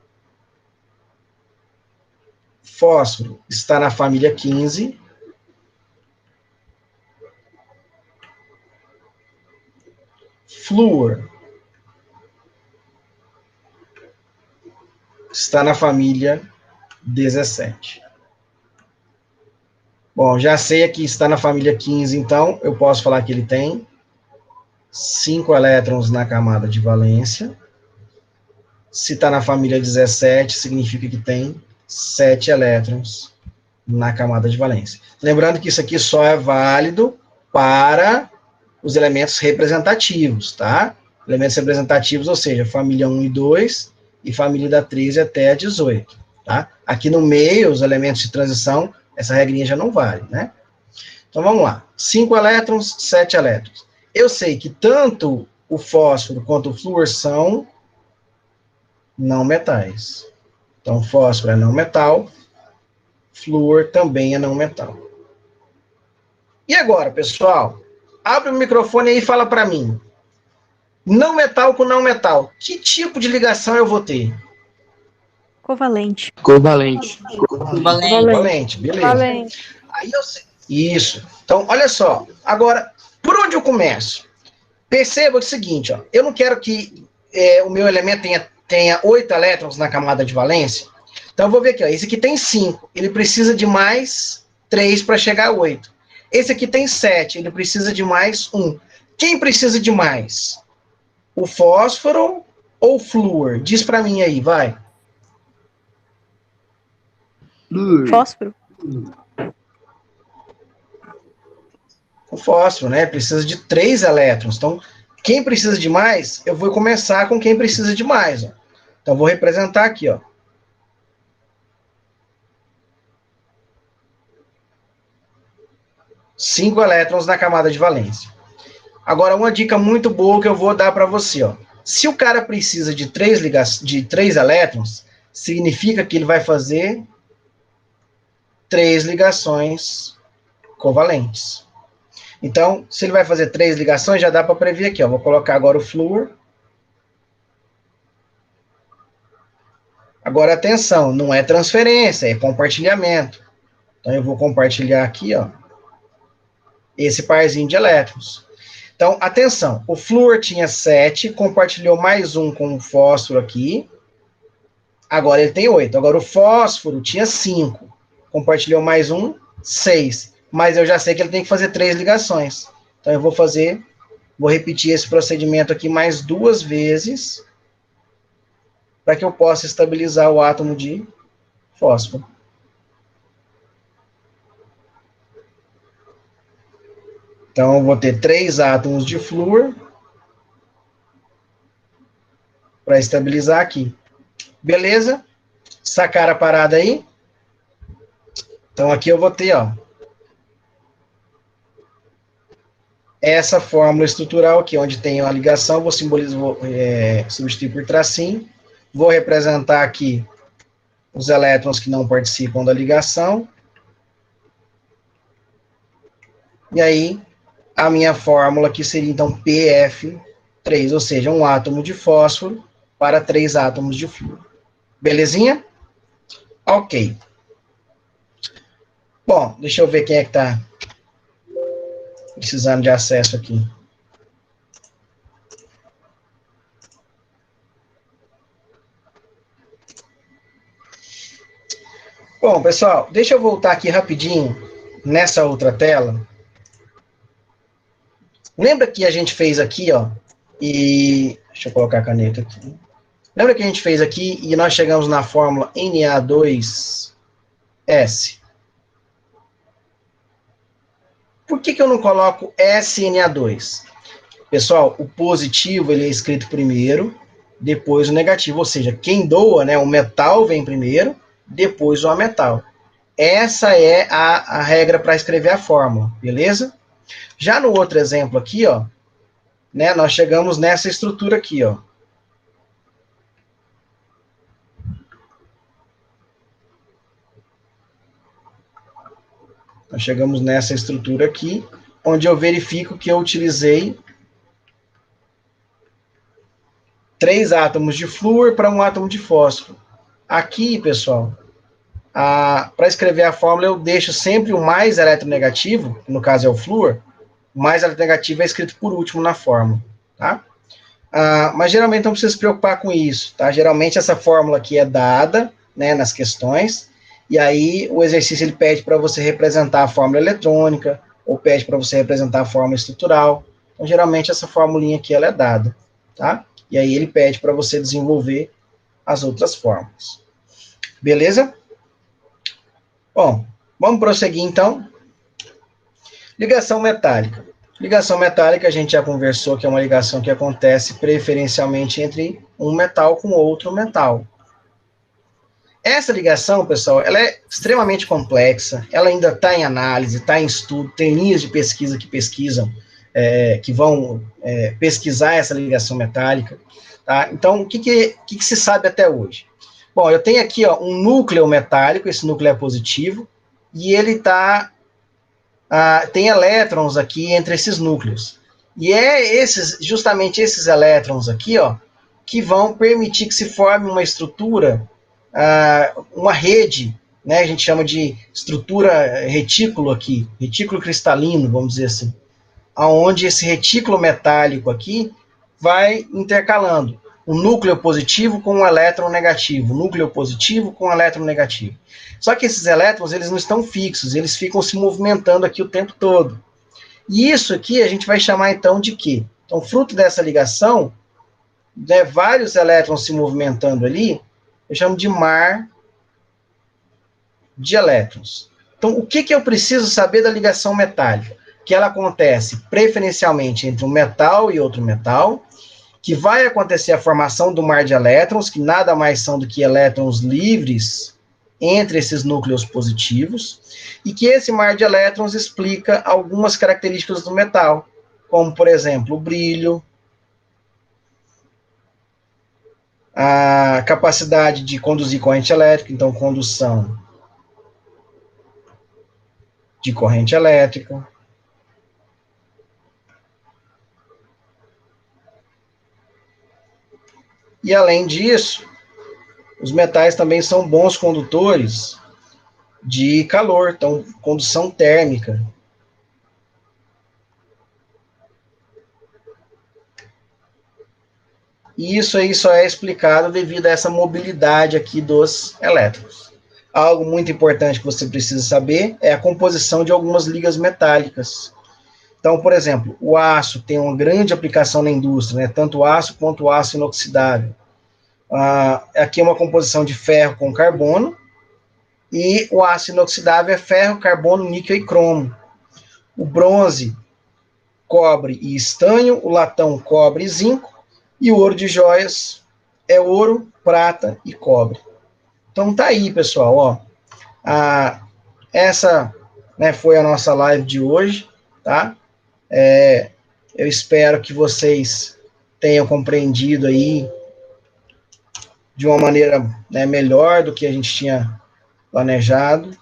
Fósforo está na família 15. Flúor está na família 17. Bom, já sei aqui, está na família 15, então, eu posso falar que ele tem 5 elétrons na camada de valência. Se está na família 17, significa que tem 7 elétrons na camada de valência. Lembrando que isso aqui só é válido para os elementos representativos, tá? Elementos representativos, ou seja, família 1 e 2, e família da 13 até a 18, tá? Aqui no meio, os elementos de transição, essa regrinha já não vale, né? Então, vamos lá. 5 elétrons, 7 elétrons. Eu sei que tanto o fósforo quanto o flúor são não metais. Então, fósforo é não metal, flúor também é não metal. E agora, pessoal? Abre o microfone aí e fala para mim. Não metal com não metal. Que tipo de ligação eu vou ter? Covalente. Covalente. Covalente, beleza. Valente. Aí eu sei. Isso. Então, olha só. Agora, por onde eu começo? Perceba o seguinte, ó. Eu não quero que o meu elemento tenha 8 elétrons na camada de valência. Então, eu vou ver aqui, ó. Esse aqui tem 5. Ele precisa de mais 3 para chegar a 8. Esse aqui tem 7. Ele precisa de mais 1. Quem precisa de mais? O fósforo ou o flúor? Diz para mim aí, vai. Fósforo. O fósforo, né? Precisa de 3 elétrons. Então, quem precisa de mais, eu vou começar com quem precisa de mais. Ó. Então, eu vou representar aqui, ó. 5 elétrons na camada de valência. Agora, uma dica muito boa que eu vou dar para você, ó. Se o cara precisa de 3 elétrons, significa que ele vai fazer 3 ligações covalentes. Então, se ele vai fazer 3 ligações, já dá para prever aqui, ó. Vou colocar agora o flúor. Agora, atenção, não é transferência, é compartilhamento. Então, eu vou compartilhar aqui, ó, esse parzinho de elétrons. Então, atenção, o flúor tinha 7, compartilhou mais um com o fósforo aqui. Agora ele tem 8. Agora o fósforo tinha 5, compartilhou mais um, 6. Mas eu já sei que ele tem que fazer 3 ligações. Então, eu vou repetir esse procedimento aqui mais 2 vezes, para que eu possa estabilizar o átomo de fósforo. Então, eu vou ter 3 átomos de flúor para estabilizar aqui. Beleza? Sacaram a parada aí? Então, aqui eu vou ter, ó, essa fórmula estrutural aqui, onde tem a ligação, vou substituir por tracinho. Vou representar aqui os elétrons que não participam da ligação. E aí, a minha fórmula aqui seria, então, PF3, ou seja, um átomo de fósforo para 3 átomos de flúor. Belezinha? Ok. Bom, deixa eu ver quem é que está precisando de acesso aqui. Bom, pessoal, deixa eu voltar aqui rapidinho nessa outra tela. Lembra que a gente fez aqui, ó, e... Deixa eu colocar a caneta aqui. Lembra que a gente fez aqui e nós chegamos na fórmula Na2S? Por que eu não coloco SNA2? Pessoal, o positivo ele é escrito primeiro, depois o negativo. Ou seja, quem doa, né, o metal vem primeiro, depois o ametal. Essa é a regra para escrever a fórmula, beleza? Já no outro exemplo aqui, ó, né, nós chegamos nessa estrutura aqui, ó. Nós chegamos nessa estrutura aqui, onde eu verifico que eu utilizei 3 átomos de flúor para 1 átomo de fósforo. Aqui, pessoal, para escrever a fórmula, eu deixo sempre o mais eletronegativo, que no caso é o flúor. O mais eletronegativo é escrito por último na fórmula, tá? Mas geralmente não precisa se preocupar com isso, tá? Geralmente essa fórmula aqui é dada, né, nas questões, e aí o exercício ele pede para você representar a fórmula eletrônica, ou pede para você representar a fórmula estrutural. Então, geralmente essa formulinha aqui ela é dada, tá? E aí ele pede para você desenvolver as outras fórmulas. Beleza? Bom, vamos prosseguir então. Ligação metálica. Ligação metálica, a gente já conversou que é uma ligação que acontece preferencialmente entre um metal com outro metal. Essa ligação, pessoal, ela é extremamente complexa, ela ainda está em análise, está em estudo, tem linhas de pesquisa que pesquisam, que vão pesquisar essa ligação metálica. Tá? Então, o que se sabe até hoje? Bom, eu tenho aqui, ó, um núcleo metálico, esse núcleo é positivo, e ele tem elétrons aqui entre esses núcleos. E é justamente esses elétrons aqui, ó, que vão permitir que se forme uma estrutura, uma rede, né, a gente chama de estrutura retículo aqui, retículo cristalino, vamos dizer assim, aonde esse retículo metálico aqui vai intercalando o núcleo positivo com o elétron negativo, núcleo positivo com o elétron negativo. Só que esses elétrons, eles não estão fixos, eles ficam se movimentando aqui o tempo todo. E isso aqui a gente vai chamar então de quê? Então, fruto dessa ligação, né, vários elétrons se movimentando ali, eu chamo de mar de elétrons. Então, o que eu preciso saber da ligação metálica? Que ela acontece preferencialmente entre um metal e outro metal, que vai acontecer a formação do mar de elétrons, que nada mais são do que elétrons livres entre esses núcleos positivos, e que esse mar de elétrons explica algumas características do metal, como, por exemplo, o brilho, a capacidade de conduzir corrente elétrica, então, condução de corrente elétrica. E, além disso, os metais também são bons condutores de calor, então, condução térmica. E isso aí só é explicado devido a essa mobilidade aqui dos elétrons. Algo muito importante que você precisa saber é a composição de algumas ligas metálicas. Então, por exemplo, o aço tem uma grande aplicação na indústria, né? Tanto o aço quanto o aço inoxidável. Aqui é uma composição de ferro com carbono, e o aço inoxidável é ferro, carbono, níquel e cromo. O bronze, cobre e estanho, o latão, cobre e zinco, e o ouro de joias é ouro, prata e cobre. Então tá aí, pessoal, ó. Essa, né, foi a nossa live de hoje, tá? Eu espero que vocês tenham compreendido aí de uma maneira, né, melhor do que a gente tinha planejado.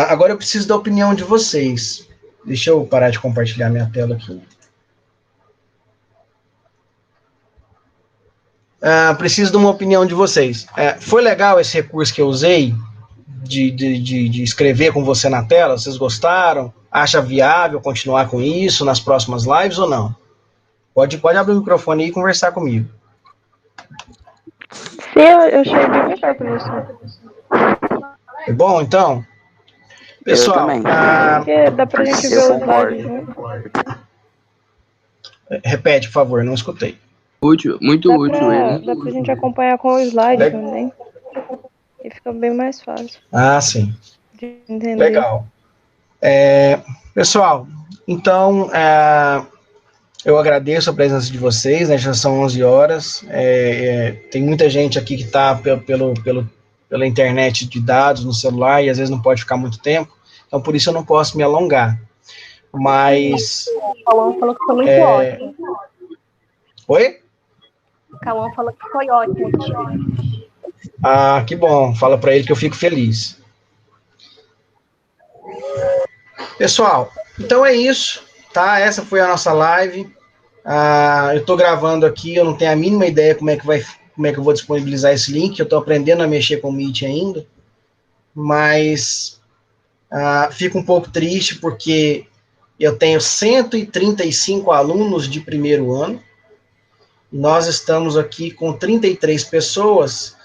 Agora eu preciso da opinião de vocês. Deixa eu parar de compartilhar minha tela aqui. Preciso de uma opinião de vocês. Foi legal esse recurso que eu usei de escrever com você na tela? Vocês gostaram? Acha viável continuar com isso nas próximas lives ou não? Pode abrir o microfone aí e conversar comigo. Sim, eu achei bem melhor para você. É bom, então? Pessoal, porque dá pra gente ver os slides, né? Repete, por favor, não escutei. Útil, muito útil ele. Dá pra gente acompanhar com o slide também. E fica bem mais fácil. Sim. De entender. Legal. Pessoal, então, eu agradeço a presença de vocês, né? Já são 11 horas. Tem muita gente aqui que está pela internet de dados no celular e às vezes não pode ficar muito tempo. Então, por isso eu não posso me alongar. Mas... O Cauã falou que foi muito ótimo. Oi? O Cauã falou que foi ótimo. Que bom. Fala para ele que eu fico feliz. Pessoal, então é isso, tá? Essa foi a nossa live. Eu estou gravando aqui, eu não tenho a mínima ideia como é que eu vou disponibilizar esse link. Eu estou aprendendo a mexer com o Meet ainda. Mas fico um pouco triste porque eu tenho 135 alunos de primeiro ano. Nós estamos aqui com 33 pessoas,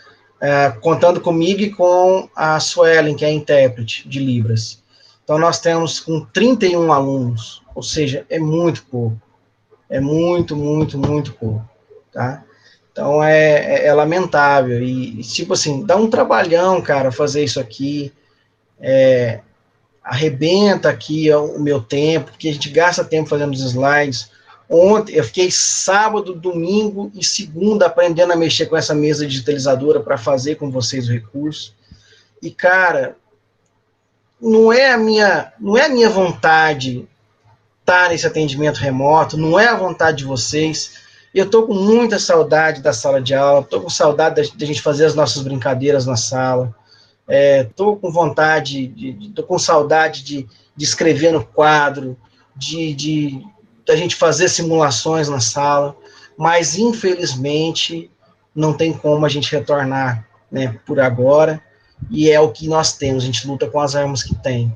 contando comigo e com a Suelen, que é a intérprete de Libras. Então, nós temos com 31 alunos, ou seja, é muito pouco. É muito, muito, muito pouco, tá? Então, é lamentável. E, tipo assim, dá um trabalhão, cara, fazer isso aqui. Arrebenta aqui o meu tempo, porque a gente gasta tempo fazendo os slides. Ontem, eu fiquei sábado, domingo e segunda aprendendo a mexer com essa mesa digitalizadora para fazer com vocês o recurso. E, cara, não é a minha vontade estar nesse atendimento remoto, não é a vontade de vocês. Eu estou com muita saudade da sala de aula, estou com saudade da gente fazer as nossas brincadeiras na sala. Estou com vontade, estou com saudade de escrever no quadro, da gente fazer simulações na sala, mas infelizmente não tem como a gente retornar, né, por agora, e é o que nós temos, a gente luta com as armas que tem.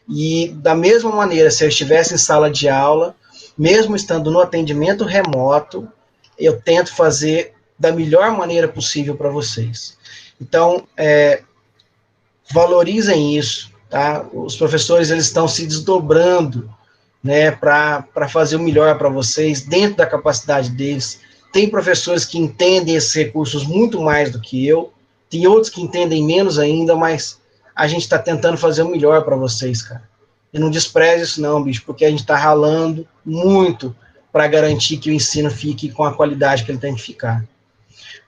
E da mesma maneira, se eu estivesse em sala de aula, mesmo estando no atendimento remoto, eu tento fazer da melhor maneira possível para vocês. Então, valorizem isso, tá? Os professores, eles estão se desdobrando, né, para fazer o melhor para vocês, dentro da capacidade deles. Tem professores que entendem esses recursos muito mais do que eu, tem outros que entendem menos ainda, mas a gente está tentando fazer o melhor para vocês, cara. E não despreze isso não, bicho, porque a gente está ralando muito para garantir que o ensino fique com a qualidade que ele tem que ficar.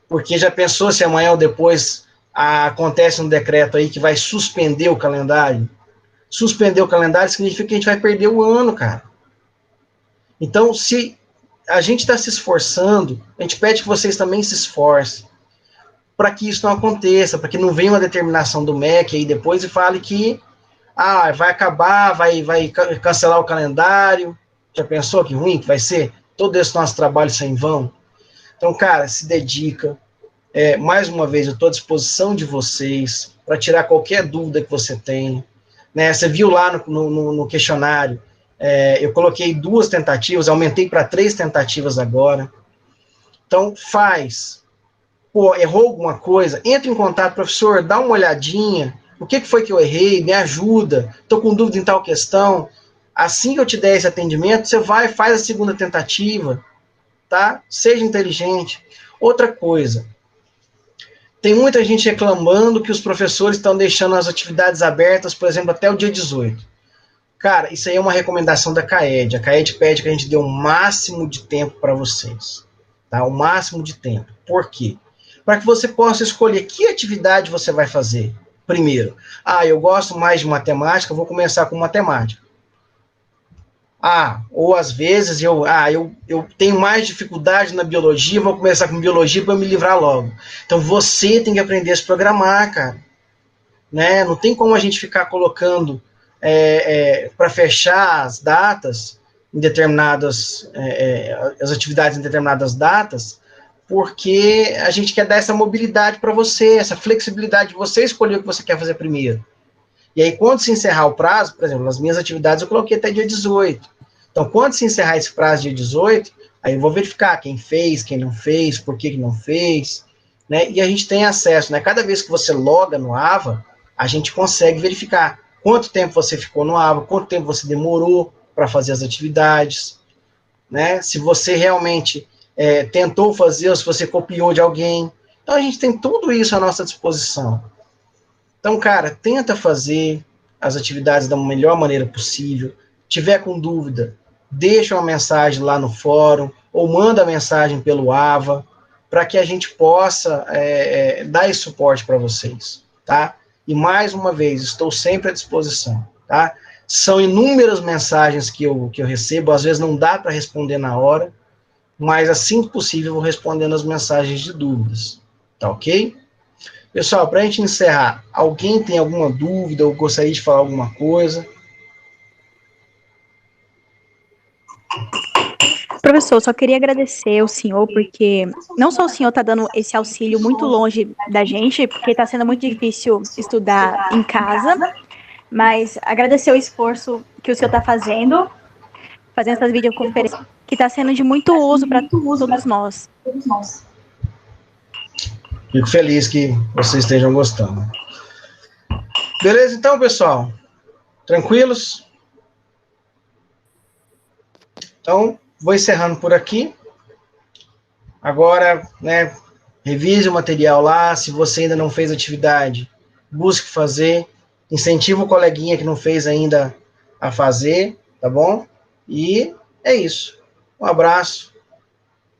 Porque já pensou se amanhã ou depois acontece um decreto aí que vai suspender o calendário? Suspender o calendário significa que a gente vai perder o ano, cara. Então, se a gente está se esforçando, a gente pede que vocês também se esforcem para que isso não aconteça, para que não venha uma determinação do MEC aí depois e fale que vai acabar, vai cancelar o calendário. Já pensou que ruim que vai ser? Todo esse nosso trabalho sem vão. Então, cara, se dedica. Mais uma vez, eu estou à disposição de vocês para tirar qualquer dúvida que você tenha. Né? Você viu lá no questionário, eu coloquei 2 tentativas, aumentei para 3 tentativas agora. Então, faz. Pô, errou alguma coisa? Entra em contato, professor, dá uma olhadinha. O que foi que eu errei? Me ajuda. Estou com dúvida em tal questão. Assim que eu te der esse atendimento, você vai e faz a segunda tentativa. Tá? Seja inteligente. Outra coisa. Tem muita gente reclamando que os professores estão deixando as atividades abertas, por exemplo, até o dia 18. Cara, isso aí é uma recomendação da CAED. A CAED pede que a gente dê o máximo de tempo para vocês. Tá? O máximo de tempo. Por quê? Para que você possa escolher que atividade você vai fazer. Primeiro, eu gosto mais de matemática, vou começar com matemática. Ou às vezes eu tenho mais dificuldade na biologia, vou começar com biologia para me livrar logo. Então você tem que aprender a se programar, cara. Né? Não tem como a gente ficar colocando para fechar as datas em determinadas as atividades em determinadas datas, porque a gente quer dar essa mobilidade para você, essa flexibilidade de você escolher o que você quer fazer primeiro. E aí, quando se encerrar o prazo, por exemplo, nas minhas atividades eu coloquei até dia 18. Então, quando se encerrar esse prazo dia 18, aí eu vou verificar quem fez, quem não fez, por que não fez, né? E a gente tem acesso, né? Cada vez que você loga no AVA, a gente consegue verificar quanto tempo você ficou no AVA, quanto tempo você demorou para fazer as atividades, né? Se você realmente tentou fazer, ou se você copiou de alguém. Então, a gente tem tudo isso à nossa disposição. Então, cara, tenta fazer as atividades da melhor maneira possível. Tiver com dúvida, deixa uma mensagem lá no fórum, ou manda mensagem pelo AVA, para que a gente possa dar esse suporte para vocês, tá? E mais uma vez, estou sempre à disposição, tá? São inúmeras mensagens que eu recebo, às vezes não dá para responder na hora, mas assim que possível eu vou respondendo as mensagens de dúvidas, tá ok? Pessoal, para a gente encerrar, alguém tem alguma dúvida ou gostaria de falar alguma coisa? Professor, só queria agradecer ao senhor, porque não só o senhor está dando esse auxílio muito longe da gente, porque está sendo muito difícil estudar em casa, mas agradecer o esforço que o senhor está fazendo essas videoconferências, que está sendo de muito uso para todos nós. Fico feliz que vocês estejam gostando. Beleza, então, pessoal? Tranquilos? Então, vou encerrando por aqui. Agora, né, revise o material lá. Se você ainda não fez atividade, busque fazer. Incentiva o coleguinha que não fez ainda a fazer, tá bom? E é isso. Um abraço,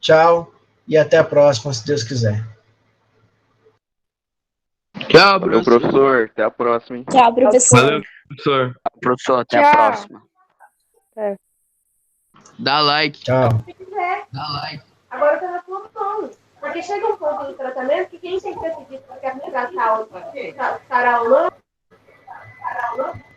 tchau e até a próxima, se Deus quiser. Tchau, professor. Até a próxima, hein? Tchau, professor. Valeu, professor. Professor, até Tchau. a próxima. Dá like. Tchau. Dá like. Agora eu tava flutuando. Porque chega um ponto do tratamento que quem tem que decidir se quer ficar sarau ou não